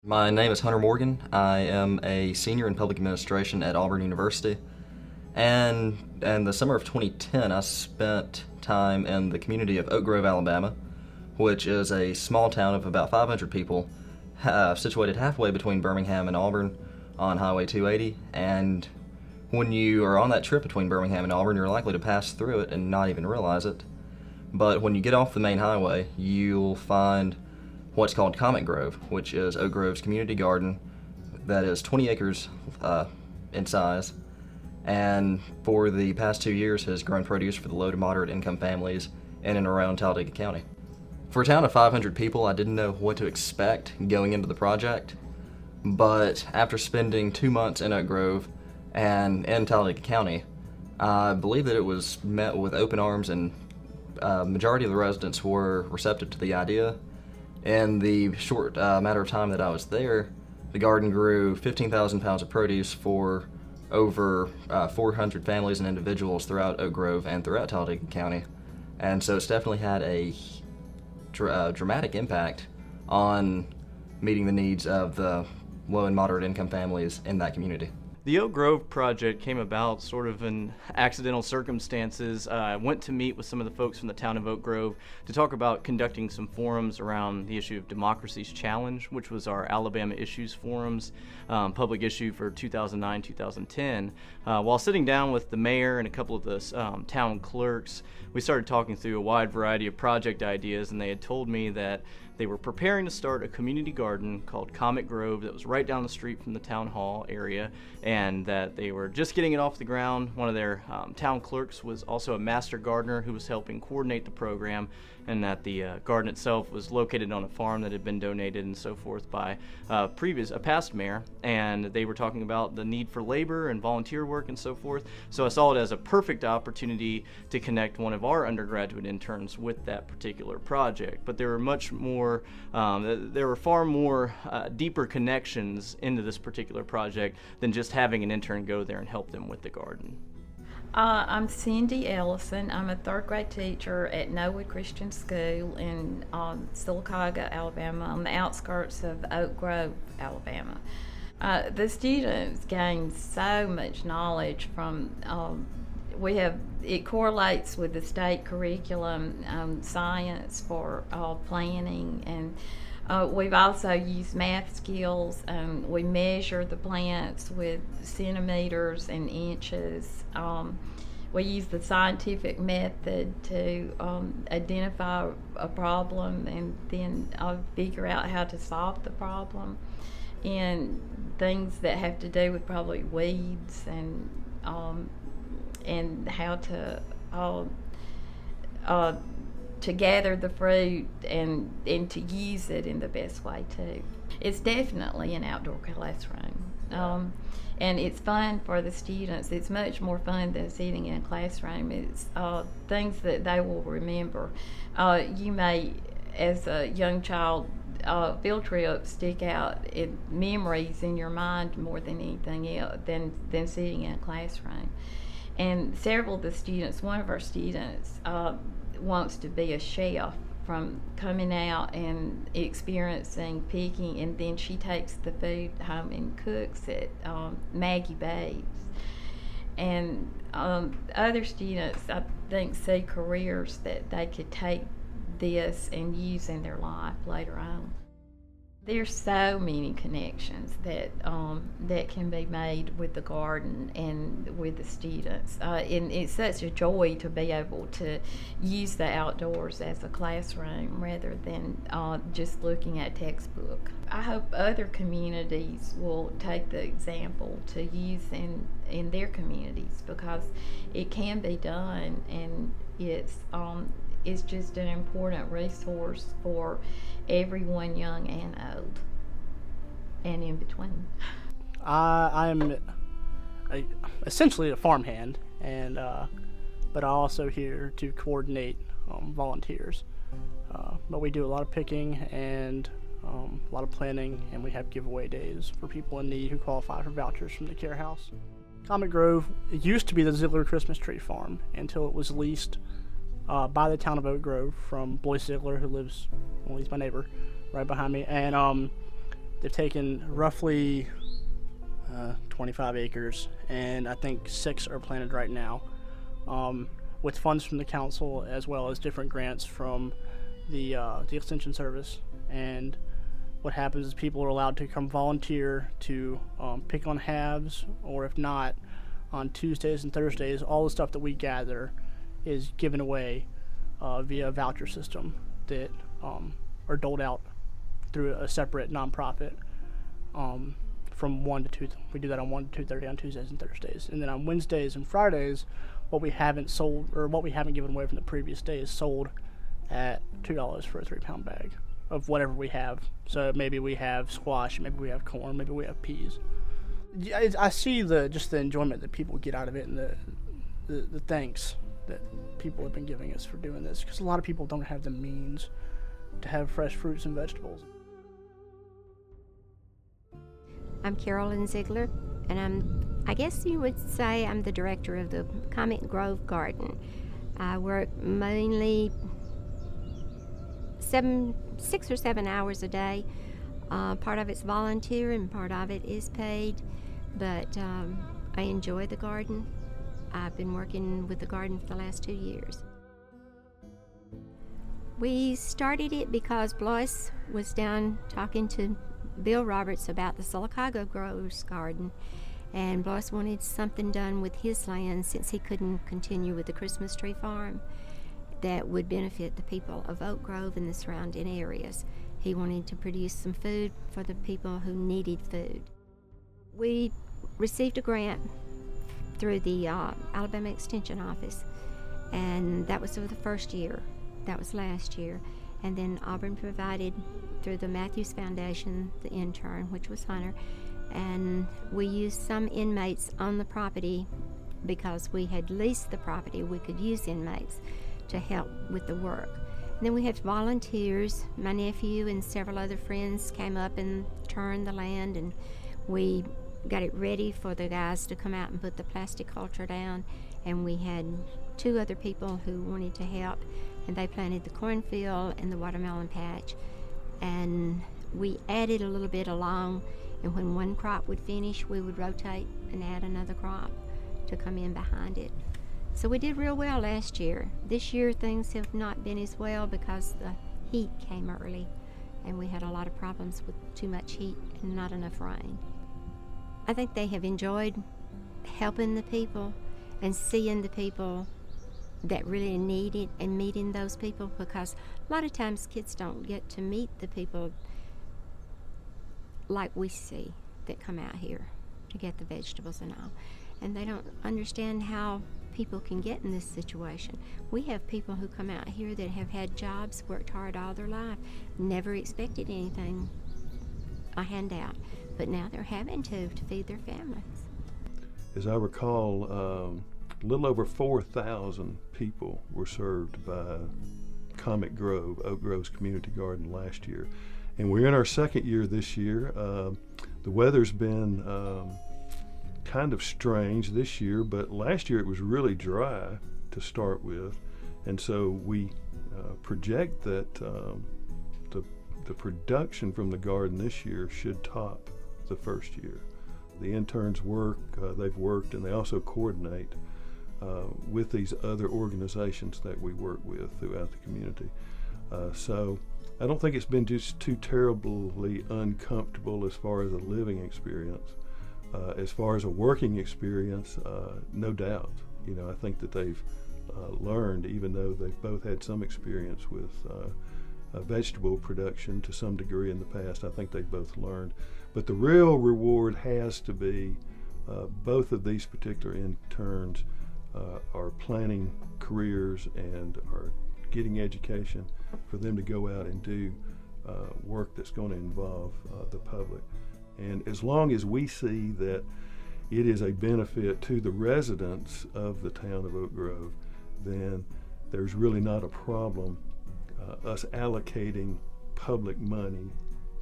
My name is Hunter Morgan. I am a senior in public administration at Auburn University. And in the summer of 2010, I spent time in the community of Oak Grove, Alabama, which is a small town of about 500 people, situated halfway between Birmingham and Auburn on Highway 280. And when you are on that trip between Birmingham and Auburn, you're likely to pass through it and not even realize it. But when you get off the main highway, you'll find what's called Comet Grove, which is Oak Grove's community garden that is 20 acres in size, and for the past 2 years has grown produce for the low to moderate income families in and around Talladega County. For a town of 500 people, I didn't know what to expect going into the project, but after spending 2 months in Oak Grove and in Talladega County, I believe that it was met with open arms, and majority of the residents were receptive to the idea. In the short matter of time that I was there, the garden grew 15,000 pounds of produce for over 400 families and individuals throughout Oak Grove and throughout Talladega County. And so it's definitely had a dramatic impact on meeting the needs of the low and moderate income families in that community. The Oak Grove project came about sort of in accidental circumstances. I went to meet with some of the folks from the town of Oak Grove to talk about conducting some forums around the issue of Democracy's Challenge, which was our Alabama Issues Forums, public issue for 2009-2010. While sitting down with the mayor and a couple of the town clerks, we started talking through a wide variety of project ideas, and they had told me that they were preparing to start a community garden called Comet Grove that was right down the street from the town hall area, and that they were just getting it off the ground. One of their town clerks was also a master gardener who was helping coordinate the program, and that the garden itself was located on a farm that had been donated and so forth by a past mayor, and they were talking about the need for labor and volunteer work and so forth. So I saw it as a perfect opportunity to connect one of our undergraduate interns with that particular project. But there were far more deeper connections into this particular project than just having an intern go there and help them with the garden. I'm Cindy Ellison. I'm a third grade teacher at Knollwood Christian School in Sylacauga, Alabama, on the outskirts of Oak Grove, Alabama. The students gain so much knowledge from it correlates with the state curriculum, science for planning, and we've also used math skills. We measure the plants with centimeters and inches. We use the scientific method to identify a problem and then figure out how to solve the problem, and things that have to do with probably weeds and how to gather the fruit and to use it in the best way too. It's definitely an outdoor classroom, and it's fun for the students. It's much more fun than sitting in a classroom. It's things that they will remember. You may, as a young child, field trips stick out in memories in your mind more than anything else than sitting in a classroom. And several of the students, one of our students wants to be a chef, from coming out and experiencing picking, and then she takes the food home and cooks it, Maggie Babes. And other students, I think, see careers that they could take this and use in their life later on. There's so many connections that can be made with the garden and with the students. And it's such a joy to be able to use the outdoors as a classroom rather than just looking at textbook. I hope other communities will take the example to use in their communities, because it can be done, and it's just an important resource for everyone, young and old, and in between. I'm essentially a farmhand, and but I'm also here to coordinate volunteers. But we do a lot of picking and a lot of planning, and we have giveaway days for people in need who qualify for vouchers from the Care House. Comet Grove, it used to be the Zeigler Christmas tree farm until it was leased by the town of Oak Grove from Bloise Zeigler, who lives, well, he's my neighbor right behind me, and They've taken roughly 25 acres, and I think 6 are planted right now, with funds from the council as well as different grants from the Extension Service. And what happens is people are allowed to come volunteer to pick on halves, or if not, on Tuesdays and Thursdays, all the stuff that we gather is given away via a voucher system that are doled out through a separate nonprofit from 1 to 2. We do that on 1 to 2:30 on Tuesdays and Thursdays. And then on Wednesdays and Fridays, what we haven't sold, or what we haven't given away from the previous day, is sold at $2 for a 3-pound bag of whatever we have. So maybe we have squash, maybe we have corn, maybe we have peas. I see just the enjoyment that people get out of it, and the thanks that people have been giving us for doing this, because a lot of people don't have the means to have fresh fruits and vegetables. I'm Carolyn Zeigler, and I guess you would say I'm the director of the Comet Grove Garden. I work mainly 6 or 7 hours a day. Part of it's volunteer and part of it is paid, but I enjoy the garden. I've been working with the garden for the last 2 years. We started it because Bloise was down talking to Bill Roberts about the Silicago Groves Garden, and Bloise wanted something done with his land since he couldn't continue with the Christmas tree farm that would benefit the people of Oak Grove and the surrounding areas. He wanted to produce some food for the people who needed food. We received a grant through the Alabama Extension Office, and that was for the first year. That was last year. And then Auburn provided, through the Mathews Foundation, the Intern, which was Hunter, and we used some inmates on the property because we had leased the property. We could use inmates to help with the work. And then we had volunteers. My nephew and several other friends came up and turned the land, and we got it ready for the guys to come out and put the plastic culture down. And we had 2 other people who wanted to help, and they planted the cornfield and the watermelon patch. And we added a little bit along, and when one crop would finish, we would rotate and add another crop to come in behind it. So we did real well last year. This year things have not been as well because the heat came early, and we had a lot of problems with too much heat and not enough rain. I think they have enjoyed helping the people and seeing the people that really need it and meeting those people, because a lot of times kids don't get to meet the people like we see that come out here to get the vegetables and all. And they don't understand how people can get in this situation. We have people who come out here that have had jobs, worked hard all their life, never expected anything, a handout, but now they're having to feed their families. As I recall, a little over 4,000 people were served by Comet Grove, Oak Grove's community garden, last year. And we're in our second year this year. The weather's been kind of strange this year, but last year it was really dry to start with. And so we project that the production from the garden this year should top the first year. The interns work, they've worked, and they also coordinate with these other organizations that we work with throughout the community. So I don't think it's been just too terribly uncomfortable as far as a living experience. As far as a working experience, no doubt. You know, I think that they've learned, even though they've both had some experience with vegetable production to some degree in the past. I think they've both learned. But the real reward has to be both of these particular interns are planning careers and are getting education for them to go out and do work that's going to involve the public. And as long as we see that it is a benefit to the residents of the town of Oak Grove, then there's really not a problem us allocating public money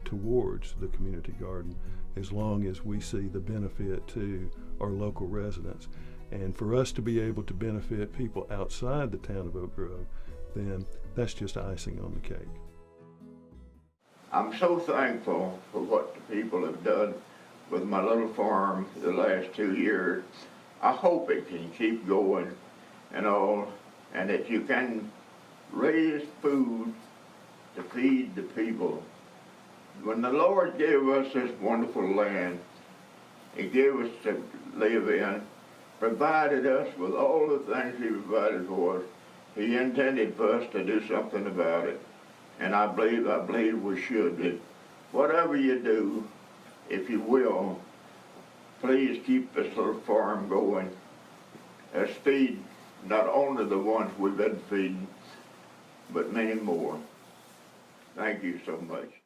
towards the community garden, as long as we see the benefit to our local residents. And for us to be able to benefit people outside the town of Oak Grove, then that's just icing on the cake. I'm so thankful for what the people have done with my little farm the last 2 years. I hope it can keep going and all, and that you can raise food to feed the people. When the Lord gave us this wonderful land, He gave us to live in, provided us with all the things He provided for us. He intended for us to do something about it. And I believe we should. Whatever you do, if you will, please keep this little farm going. Let's feed not only the ones we've been feeding, but many more. Thank you so much.